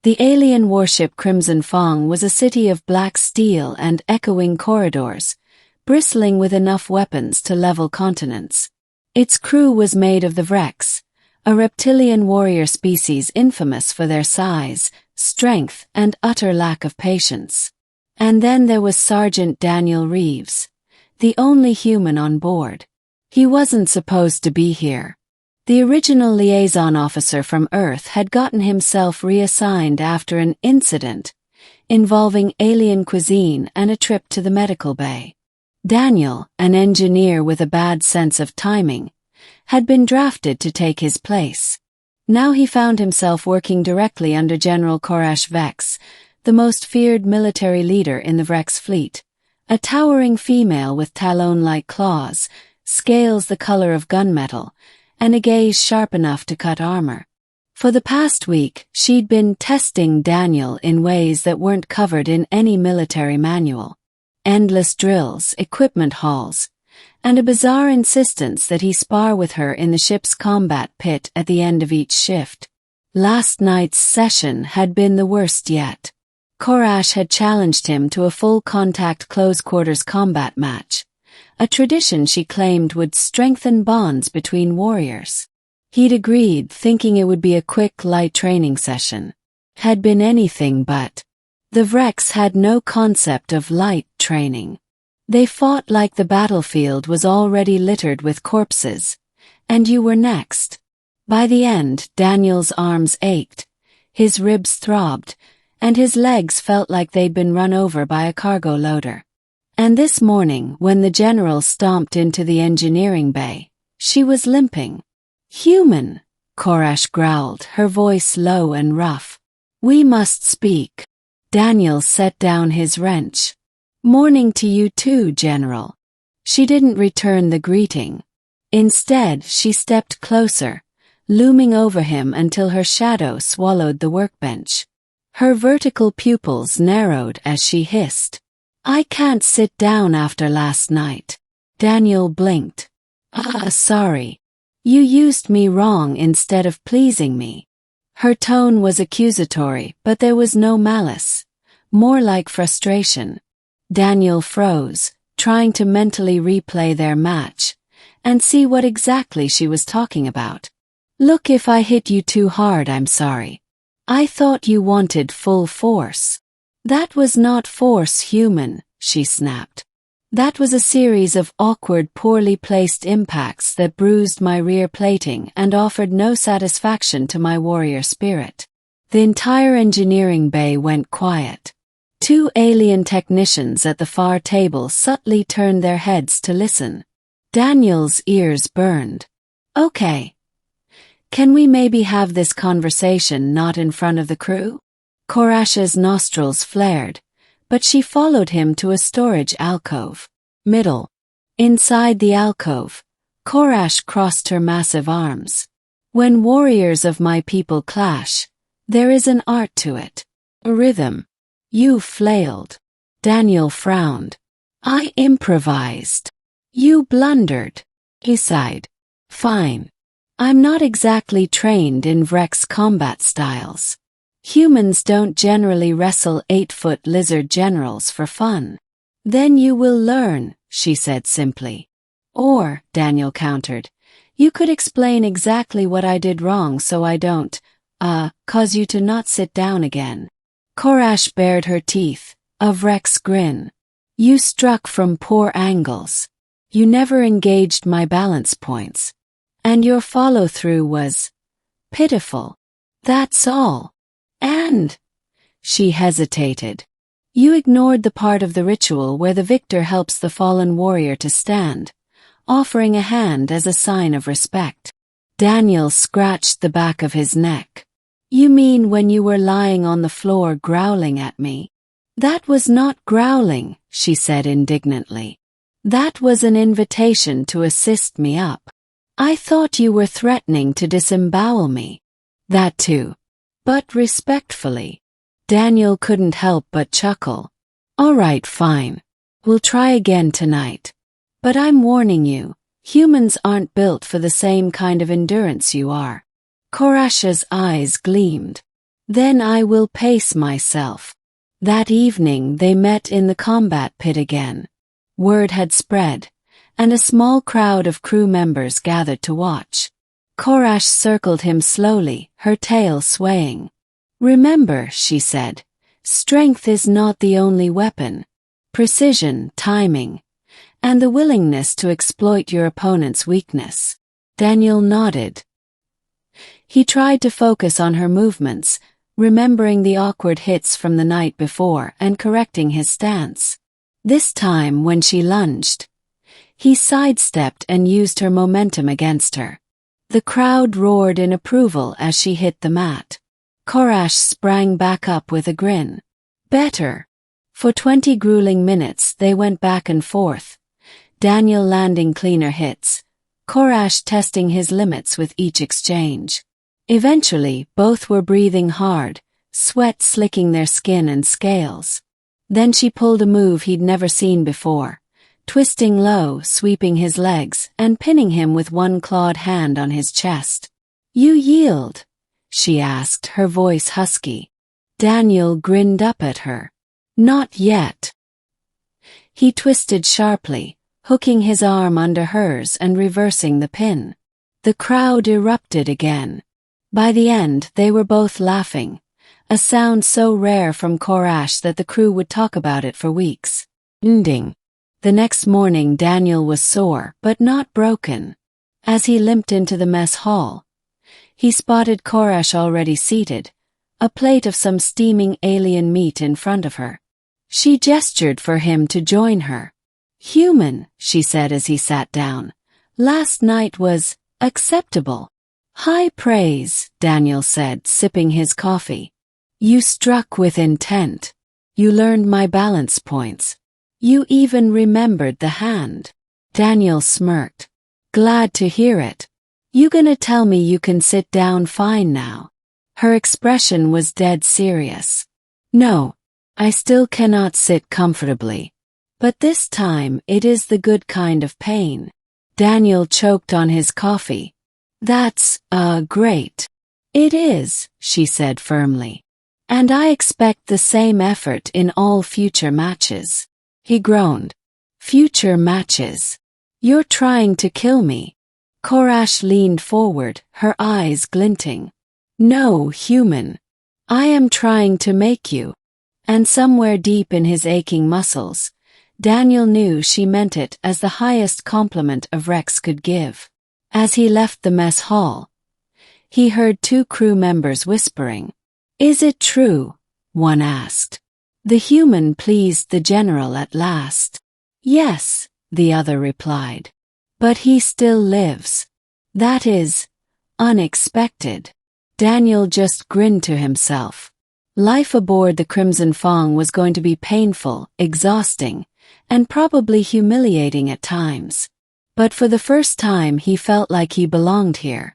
The alien warship Crimson Fong was a city of black steel and echoing corridors, bristling with enough weapons to level continents. Its crew was made of the Vrex, a reptilian warrior species infamous for their size, strength, and utter lack of patience. And then there was Sergeant Daniel Reeves, the only human on board. He wasn't supposed to be here. The original liaison officer from Earth had gotten himself reassigned after an incident involving alien cuisine and a trip to the medical bay. Daniel, an engineer with a bad sense of timing, had been drafted to take his place. Now he found himself working directly under General Korash Vex, the most feared military leader in the Vrex fleet, a towering female with talon-like claws, scales the color of gunmetal, and a gaze sharp enough to cut armor. For the past week, she'd been testing Daniel in ways that weren't covered in any military manual. Endless drills, equipment hauls, and a bizarre insistence that he spar with her in the ship's combat pit at the end of each shift. Last night's session had been the worst yet. Korash had challenged him to a full-contact close-quarters combat match, a tradition she claimed would strengthen bonds between warriors. He'd agreed, thinking it would be a quick, light training session. Had been anything but. The Vrex had no concept of light training. They fought like the battlefield was already littered with corpses, and you were next. By the end, Daniel's arms ached, his ribs throbbed, and his legs felt like they'd been run over by a cargo loader. And this morning, when the general stomped into the engineering bay, she was limping. "Human," Korash growled, her voice low and rough. "We must speak." Daniel set down his wrench. "Morning to you too, General." She didn't return the greeting. Instead, she stepped closer, looming over him until her shadow swallowed the workbench. Her vertical pupils narrowed as she hissed. "I can't sit down after last night." Daniel blinked. Sorry. You used me wrong instead of pleasing me." Her tone was accusatory, but there was no malice, more like frustration. Daniel froze, trying to mentally replay their match and see what exactly she was talking about. "Look, if I hit you too hard, I'm sorry. I thought you wanted full force." "That was not force, human," she snapped. "That was a series of awkward, poorly placed impacts that bruised my rear plating and offered no satisfaction to my warrior spirit." The entire engineering bay went quiet. Two alien technicians at the far table subtly turned their heads to listen. Daniel's ears burned. "Okay. Can we maybe have this conversation not in front of the crew?" Korash's nostrils flared, but she followed him to a storage alcove. Middle. Inside the alcove, Korash crossed her massive arms. "When warriors of my people clash, there is an art to it. A rhythm." "You flailed." Daniel frowned. "I improvised." "You blundered." He sighed. "Fine. I'm not exactly trained in Vrex combat styles. Humans don't generally wrestle 8-foot lizard generals for fun." "Then you will learn," she said simply. "Or," Daniel countered, "you could explain exactly what I did wrong so I don't, cause you to not sit down again." Korash bared her teeth, a Vrex grin. "You struck from poor angles. You never engaged my balance points. And your follow-through was pitiful. That's all. And," she hesitated, "you ignored the part of the ritual where the victor helps the fallen warrior to stand, offering a hand as a sign of respect." Daniel scratched the back of his neck. "You mean when you were lying on the floor growling at me?" "That was not growling," she said indignantly. "That was an invitation to assist me up. I thought you were threatening to disembowel me." "That too. But respectfully." Daniel couldn't help but chuckle. "All right, fine. We'll try again tonight. But I'm warning you, humans aren't built for the same kind of endurance you are." Korash's eyes gleamed. Then I will pace myself. That evening they met in the combat pit again. Word had spread, and a small crowd of crew members gathered to watch. Korash circled him slowly, her tail swaying. Remember, she said, strength is not the only weapon. Precision, timing, and the willingness to exploit your opponent's weakness. Daniel nodded. He tried to focus on her movements, remembering the awkward hits from the night before and correcting his stance. This time, when she lunged, he sidestepped and used her momentum against her. The crowd roared in approval as she hit the mat. Korash sprang back up with a grin. Better. For 20 grueling minutes they went back and forth, Daniel landing cleaner hits, Korash testing his limits with each exchange. Eventually, both were breathing hard, sweat slicking their skin and scales. Then she pulled a move he'd never seen before, twisting low, sweeping his legs, and pinning him with one clawed hand on his chest. You yield? She asked, her voice husky. Daniel grinned up at her. Not yet. He twisted sharply, hooking his arm under hers and reversing the pin. The crowd erupted again. By the end, they were both laughing, a sound so rare from Korash that the crew would talk about it for weeks. Ending. The next morning Daniel was sore, but not broken. As he limped into the mess hall, he spotted Korash already seated, a plate of some steaming alien meat in front of her. She gestured for him to join her. Human, she said as he sat down. Last night was acceptable. High praise, Daniel said, sipping his coffee. You struck with intent. You learned my balance points. You even remembered the hand. Daniel smirked. Glad to hear it. You gonna tell me you can sit down fine now? Her expression was dead serious. No, I still cannot sit comfortably. But this time it is the good kind of pain. Daniel choked on his coffee. That's, great. It is, she said firmly. And I expect the same effort in all future matches. He groaned. Future matches. You're trying to kill me. Korash leaned forward, her eyes glinting. No, human. I am trying to make you. And somewhere deep in his aching muscles, Daniel knew she meant it as the highest compliment of Rex could give. As he left the mess hall, he heard two crew members whispering. Is it true? One asked. The human pleased the general at last. Yes, the other replied. But he still lives. That is unexpected. Daniel just grinned to himself. Life aboard the Crimson Fong was going to be painful, exhausting, and probably humiliating at times. But for the first time he felt like he belonged here.